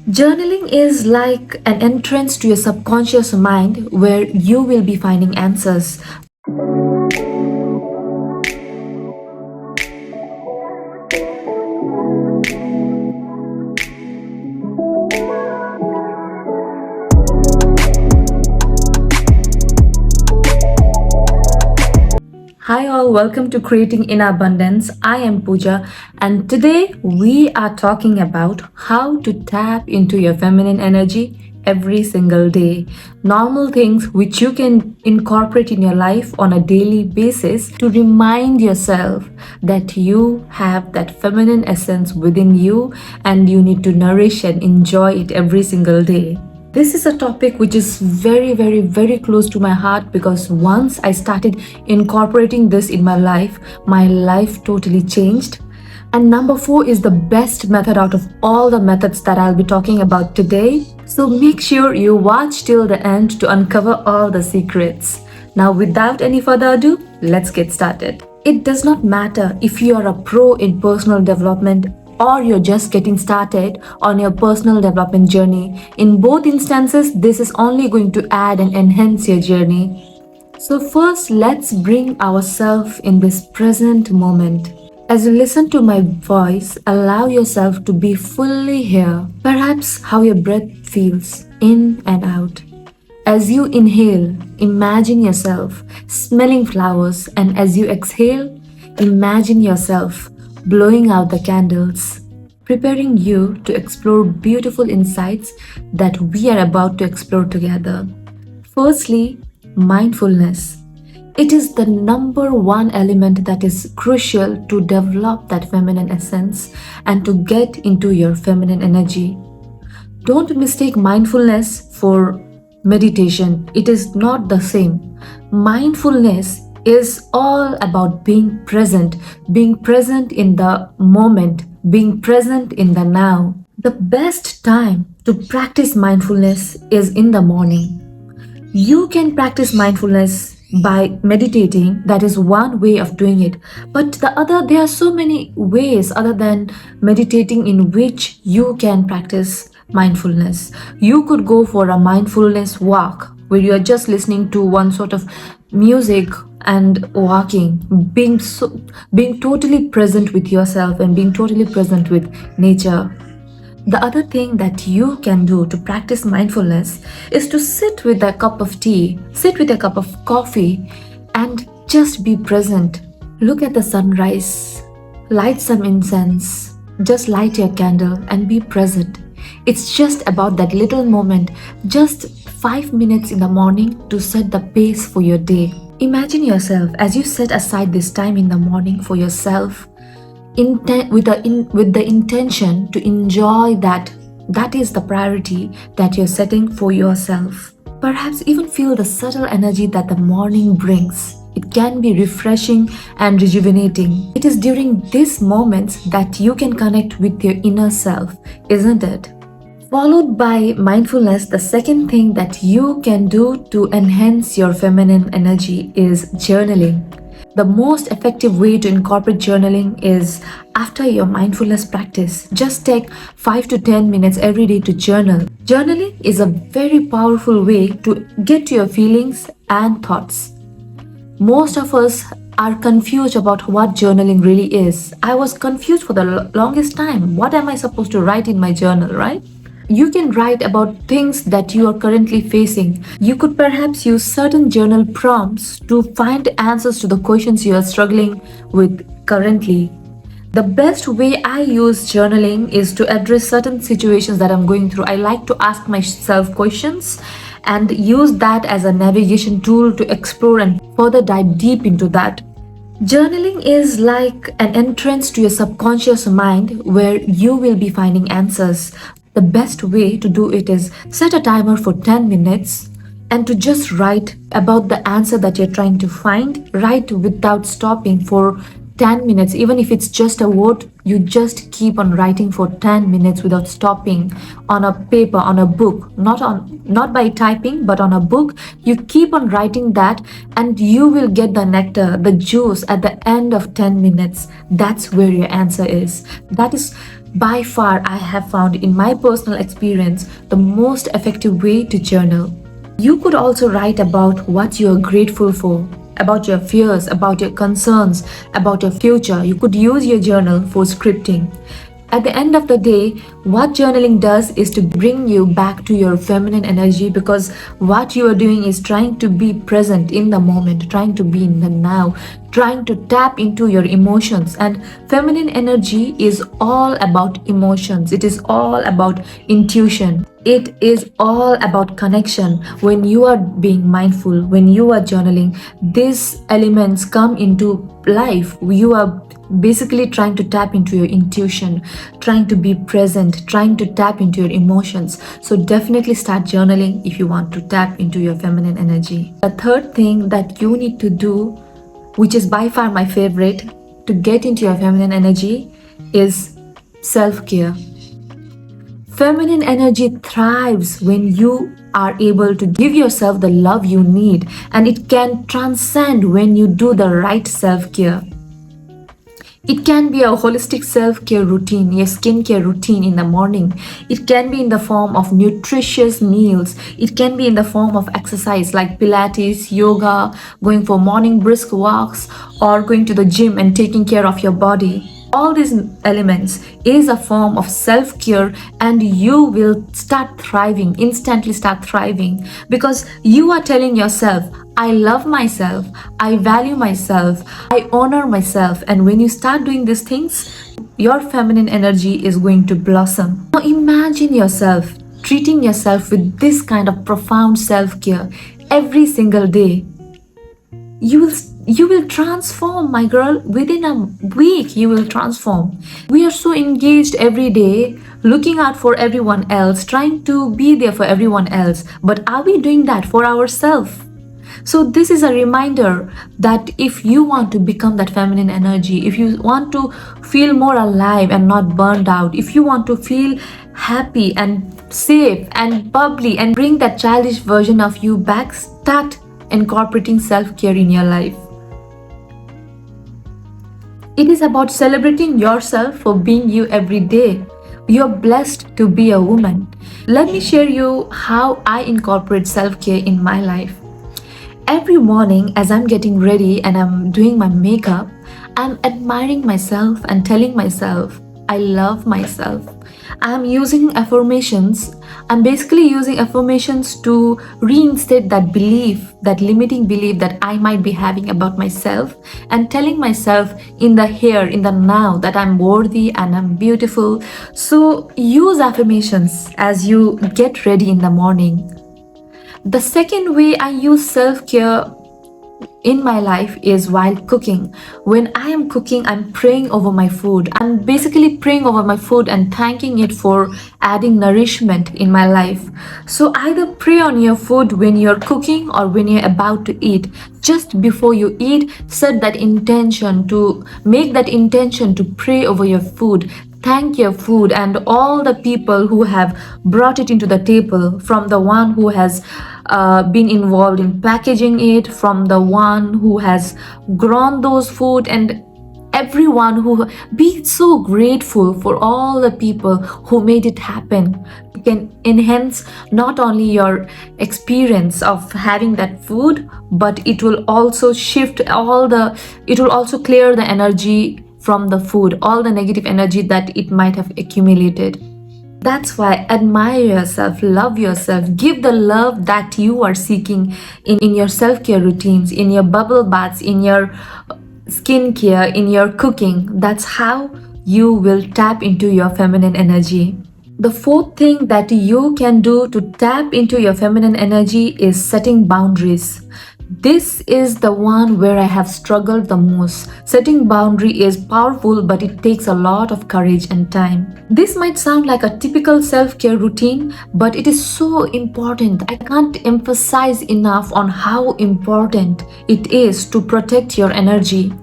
Journaling is like an entrance to your subconscious mind where you will be finding answers. Hi all, welcome to Creating in Abundance. I am Pooja and today we are talking about how to tap into your feminine energy every single day. Normal things which you can incorporate in your life on a daily basis to remind yourself that you have that feminine essence within you and you need to nourish and enjoy it every single day. This is a topic which is very close to my heart because once I started incorporating this in my life totally changed. And number 4 is the best method out of all the methods that I'll be talking about today. So make sure you watch till the end to uncover all the secrets. Now, without any further ado, let's get started. It does not matter if you are a pro in personal development or you're just getting started on your personal development journey. In both instances, this is only going to add and enhance your journey. So first, let's bring ourselves in this present moment. As you listen to my voice, allow yourself to be fully here. Perhaps how your breath feels in and out. As you inhale, imagine yourself smelling flowers, and as you exhale, imagine yourself blowing out the candles, preparing you to explore beautiful insights that we are about to explore together. Firstly, mindfulness. It is the number one element that is crucial to develop that feminine essence and to get into your feminine energy. Don't mistake mindfulness for meditation. It is not the same. Mindfulness is all about being present in the moment, being present in the now. The best time to practice mindfulness is in the morning. You can practice mindfulness by meditating. That is one way of doing it. But there are so many ways other than meditating in which you can practice mindfulness. You could go for a mindfulness walk where you are just listening to one sort of music and walking, being totally present with yourself and being totally present with nature. The other thing that you can do to practice mindfulness is to sit with a cup of tea, sit with a cup of coffee, and just be present. Look at the sunrise, light some incense, just light your candle and be present. It's just about that little moment, just 5 minutes in the morning to set the pace for your day. Imagine yourself as you set aside this time in the morning for yourself with the intention to enjoy that. That is the priority that you're setting for yourself. Perhaps even feel the subtle energy that the morning brings. It can be refreshing and rejuvenating. It is during these moments that you can connect with your inner self, isn't it? Followed by mindfulness, the second thing that you can do to enhance your feminine energy is journaling. The most effective way to incorporate journaling is after your mindfulness practice. Just take 5 to 10 minutes every day to journal. Journaling is a very powerful way to get to your feelings and thoughts. Most of us are confused about what journaling really is. I was confused for the longest time. What am I supposed to write in my journal, right? You can write about things that you are currently facing. You could perhaps use certain journal prompts to find answers to the questions you are struggling with currently. The best way I use journaling is to address certain situations that I'm going through. I like to ask myself questions and use that as a navigation tool to explore and further dive deep into that. Journaling is like an entrance to your subconscious mind where you will be finding answers. The best way to do it is set a timer for 10 minutes and to just write about the answer that you're trying to find. Write without stopping for 10 minutes. Even if it's just a word, you just keep on writing for 10 minutes without stopping on a paper, on a book, not by typing, but on a book. You keep on writing that and you will get the nectar, the juice at the end of 10 minutes. That's where your answer is. That is by far, I have found in my personal experience the most effective way to journal. You could also write about what you are grateful for, about your fears, about your concerns, about your future. You could use your journal for scripting. At the end of the day, what journaling does is to bring you back to your feminine energy, because what you are doing is trying to be present in the moment, trying to be in the now, trying to tap into your emotions. And feminine energy is all about emotions, it is all about intuition. It is all about connection. When you are being mindful, when you are journaling, these elements come into life. You are basically trying to tap into your intuition, trying to be present, trying to tap into your emotions. So definitely start journaling if you want to tap into your feminine energy. The third thing that you need to do, which is by far my favorite, to get into your feminine energy is self-care. Feminine energy thrives when you are able to give yourself the love you need, and it can transcend when you do the right self-care. It can be a holistic self-care routine, a skincare routine in the morning. It can be in the form of nutritious meals. It can be in the form of exercise like Pilates, yoga, going for morning brisk walks, or going to the gym and taking care of your body. All these elements is a form of self-care, and you will start thriving, instantly start thriving, because you are telling yourself, I love myself, I value myself, I honor myself. And when you start doing these things, your feminine energy is going to blossom. Now imagine yourself treating yourself with this kind of profound self-care every single day. You will transform, my girl. Within a week you will transform. We are so engaged every day looking out for everyone else, trying to be there for everyone else, but are we doing that for ourselves? So this is a reminder that if you want to become that feminine energy, if you want to feel more alive and not burned out, if you want to feel happy and safe and bubbly and bring that childish version of you back, start incorporating self-care in your life. It is about celebrating yourself for being you every day. You're blessed to be a woman. Let me share you how I incorporate self-care in my life. Every morning as I'm getting ready and I'm doing my makeup, I'm admiring myself and telling myself, I love myself. I'm using affirmations. I'm basically using affirmations to reinstate that belief, that limiting belief that I might be having about myself, and telling myself in the here, in the now, that I'm worthy and I'm beautiful. So use affirmations as you get ready in the morning. The second way I use self-care in my life is while cooking. When I am cooking, I'm praying over my food. I'm basically praying over my food and thanking it for adding nourishment in my life. So either pray on your food when you're cooking or when you're about to eat. Just before you eat, set that intention to make that intention to pray over your food. Thank your food and all the people who have brought it into the table, from the one who has been involved in packaging it, from the one who has grown those food, and everyone who be so grateful for all the people who made it happen. You can enhance not only your experience of having that food, but it will also it will also clear the energy from the food, all the negative energy that it might have accumulated. That's why admire yourself, love yourself, give the love that you are seeking in your self-care routines, in your bubble baths, in your skincare, in your cooking. That's how you will tap into your feminine energy. The fourth thing that you can do to tap into your feminine energy is setting boundaries. This is the one where I have struggled the most. Setting boundary is powerful, but it takes a lot of courage and time. This might sound like a typical self-care routine, but it is so important. I can't emphasize enough on how important it is to protect your energy.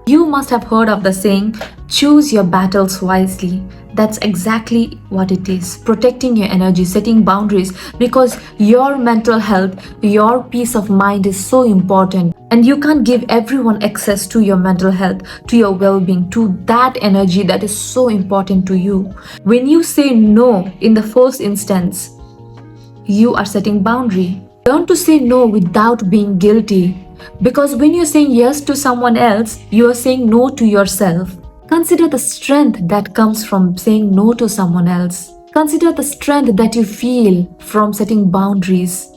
You must have heard of the saying, choose your battles wisely. That's exactly what it is. Protecting your energy, setting boundaries, because your mental health, your peace of mind is so important. And you can't give everyone access to your mental health, to your well-being, to that energy that is so important to you. When you say no in the first instance, you are setting boundary. Learn to say no without being guilty. Because when you're saying yes to someone else, you are saying no to yourself. Consider the strength that comes from saying no to someone else. Consider the strength that you feel from setting boundaries.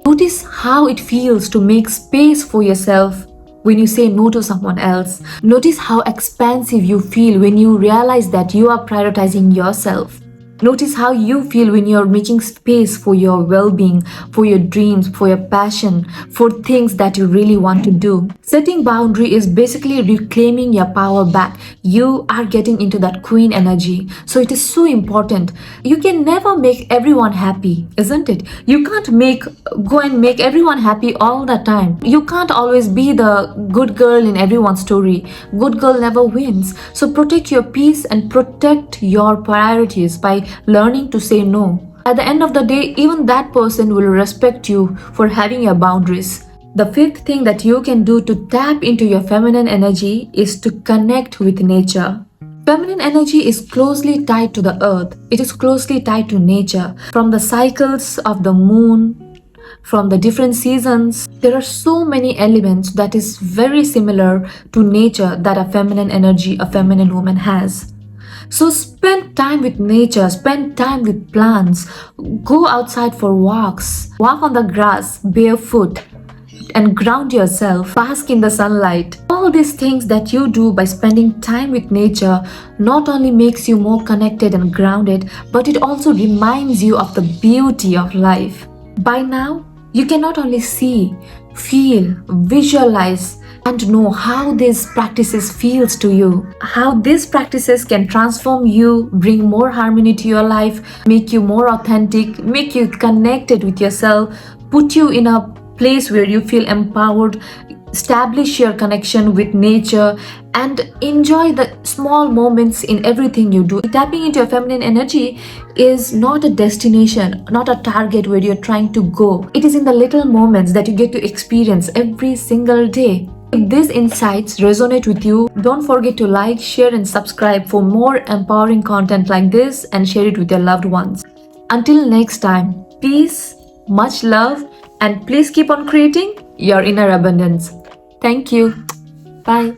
Notice how it feels to make space for yourself when you say no to someone else. Notice how expansive you feel when you realize that you are prioritizing yourself. Notice how you feel when you're making space for your well-being, for your dreams, for your passion, for things that you really want to do. Setting boundary is basically reclaiming your power back. You are getting into that queen energy. So it is so important. You can never make everyone happy, isn't it? You can't go and make everyone happy all the time. You can't always be the good girl in everyone's story. Good girl never wins. So protect your peace and protect your priorities by learning to say no. At the end of the day, even that person will respect you for having your boundaries. The fifth thing that you can do to tap into your feminine energy is to connect with nature. Feminine energy is closely tied to the earth. It is closely tied to nature. From the cycles of the moon, from the different seasons, there are so many elements that is very similar to nature that a feminine energy, a feminine woman has. So spend time with nature, spend time with plants, go outside for walks, walk on the grass barefoot and ground yourself, bask in the sunlight. All these things that you do by spending time with nature not only makes you more connected and grounded, but it also reminds you of the beauty of life. By now, you can not only see, feel, visualize, and know how these practices feels to you, how these practices can transform you, bring more harmony to your life, make you more authentic, make you connected with yourself, put you in a place where you feel empowered, establish your connection with nature, and enjoy the small moments in everything you do. Tapping into your feminine energy is not a destination, not a target where you're trying to go. It is in the little moments that you get to experience every single day. If these insights resonate with you, don't forget to like, share, and subscribe for more empowering content like this, and share it with your loved ones. Until next time, peace, much love, and please keep on creating your inner abundance. Thank you. Bye.